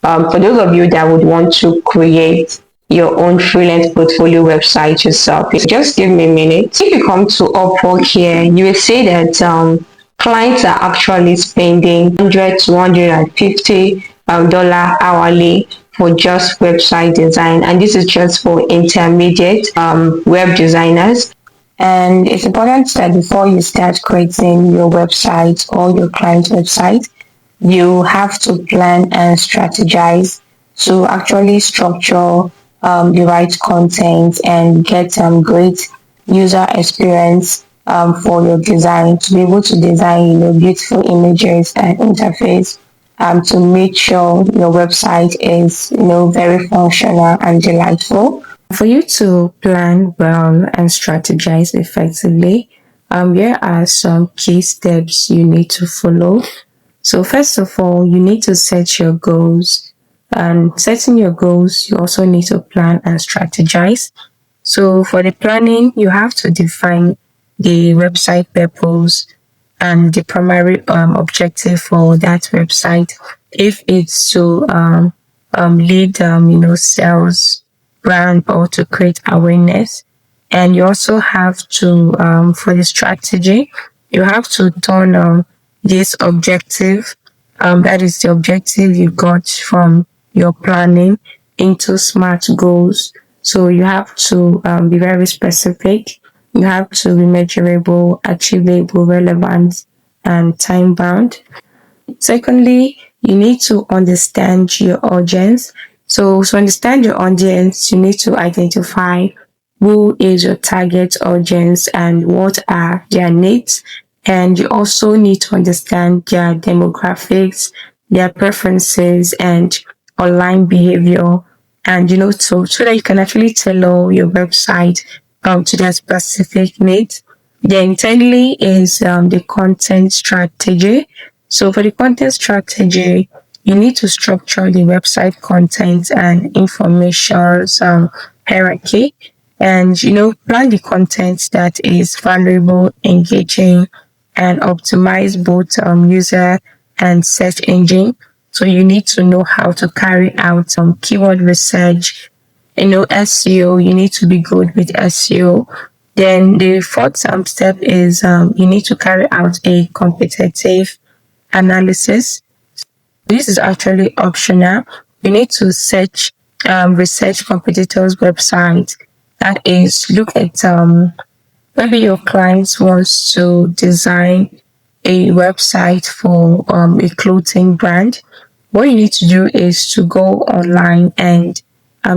For those of you that would want to create your own freelance portfolio website yourself, just give me a minute. If you come to Upwork here, you will see that clients are actually spending 100 to $150 hourly for just website design, and this is just for intermediate web designers. And it's important that before you start creating your website or your client website, you have to plan and strategize to actually structure the right content and get great user experience for your design, to be able to design beautiful images and interface to make sure your website is very functional and delightful. For you to plan well and strategize effectively, here are some key steps you need to follow. So first of all, you need to set your goals. And setting your goals, you also need to plan and strategize. So for the planning, you have to define the website purpose and the primary objective for that website. If it's to lead, sales, brand, or to create awareness. And you also have to, for the strategy, you have to turn this objective, that is the objective you got from your planning, into smart goals. So you have to be very specific. You have to be measurable, achievable, relevant, and time bound. Secondly, you need to understand your audience. So to understand your audience, you need to identify who is your target audience and what are their needs. And you also need to understand their demographics, their preferences, and online behavior. And so that you can actually tailor your website to their specific needs. Then thirdly is the content strategy. So for the content strategy, you need to structure the website content and information hierarchy, and plan the content that is valuable, engaging, and optimize both user and search engine. So you need to know how to carry out some keyword research. SEO, you need to be good with SEO. Then the fourth step is you need to carry out a competitive analysis. This is actually optional. You need to research competitors' websites. That is, look at maybe your client wants to design a website for a clothing brand. What you need to do is to go online and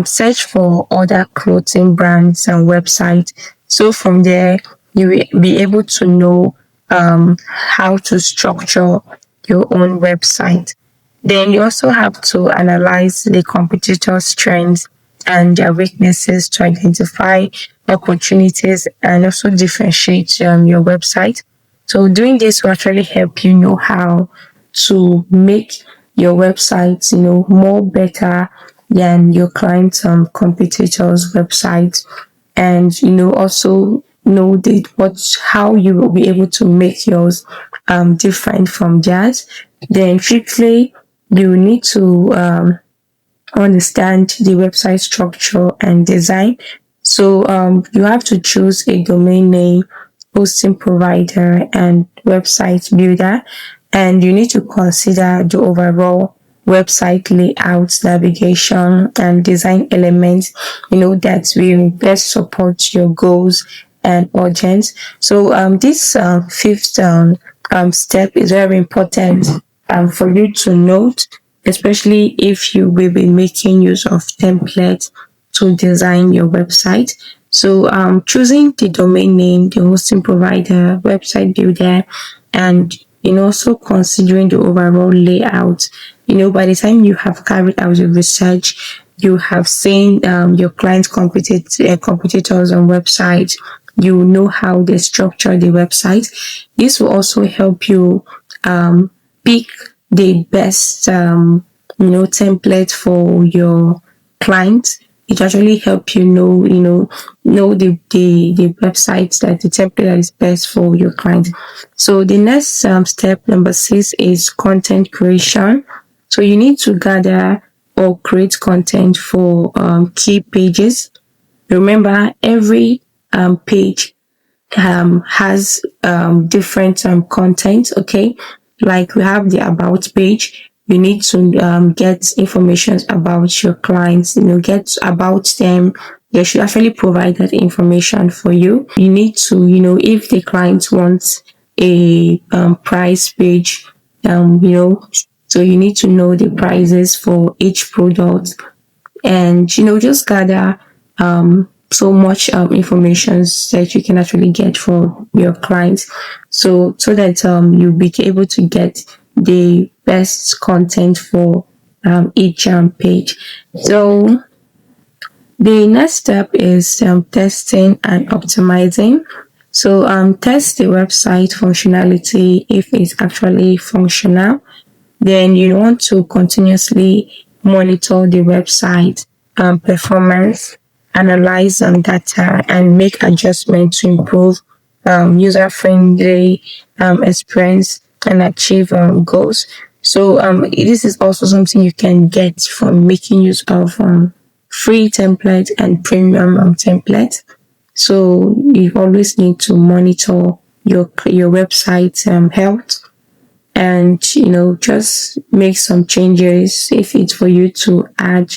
search for other clothing brands and websites. So from there, you will be able to know how to structure your own website. Then you also have to analyze the competitors' strengths and their weaknesses to identify opportunities and also differentiate your website. So doing this will actually help you know how to make your website, more better than your client's competitors' website, and also know how you will be able to make yours different from theirs. Then fifthly, you need to understand the website structure and design. So you have to choose a domain name, hosting provider, and website builder, and you need to consider the overall website layout, navigation, and design elements, that will best support your goals and audience. So this fifth step is very important for you to note, especially if you will be making use of templates to design your website. So choosing the domain name, the hosting provider, website builder, and also considering the overall layout. By the time you have carried out your research, you have seen your client's competitors on website. You know how they structure the website. This will also help you pick the best template for your client. It actually help you know the website, that the template that is best for your client. So the next step, number 6, is content creation. So you need to gather or create content for key pages. Remember, every page has different content. Okay, like we have the about page. You need to get information about your clients, get about them. They should actually provide that information for you. You need to, if the client wants a price page, so you need to know the prices for each product, and just gather so much information that you can actually get for your clients, so that you'll be able to get the best content for each page. So the next step is testing and optimizing. So test the website functionality. If it's actually functional, then you want to continuously monitor the website performance, analyze data, and make adjustments to improve user-friendly experience and achieve goals. So this is also something you can get from making use of free template and premium template. So you always need to monitor your website health, and just make some changes if it's for you to add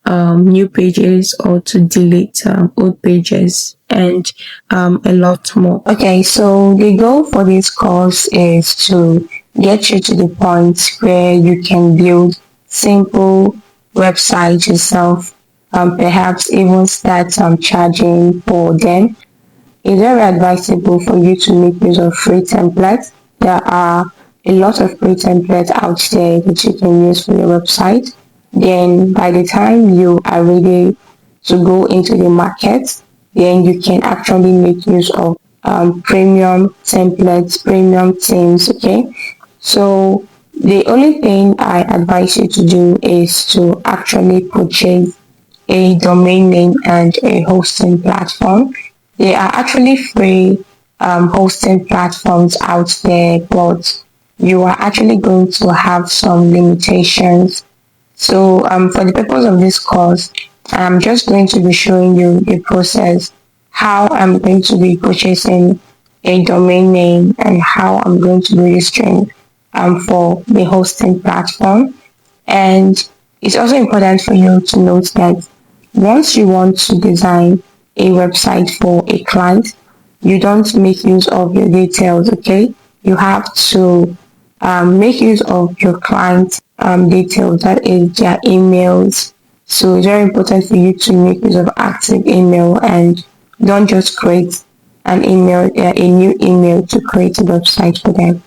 new pages or to delete old pages, and a lot more. Okay, so the goal for this course is to get you to the point where you can build simple websites yourself, perhaps even start charging for them. It's very advisable for you to make use of free templates. There are a lot of free templates out there that you can use for your website. Then by the time you are ready to go into the market, then you can actually make use of premium templates, premium themes, okay? So the only thing I advise you to do is to actually purchase a domain name and a hosting platform. There are actually free hosting platforms out there, but you are actually going to have some limitations. So for the purpose of this course, I'm just going to be showing you the process, how I'm going to be purchasing a domain name and how I'm going to be registering for the hosting platform. And it's also important for you to note that once you want to design a website for a client, you don't make use of your details, okay? You have to make use of your client's details, that is their emails. So it's very important for you to make use of active email and don't just create a new email to create a website for them.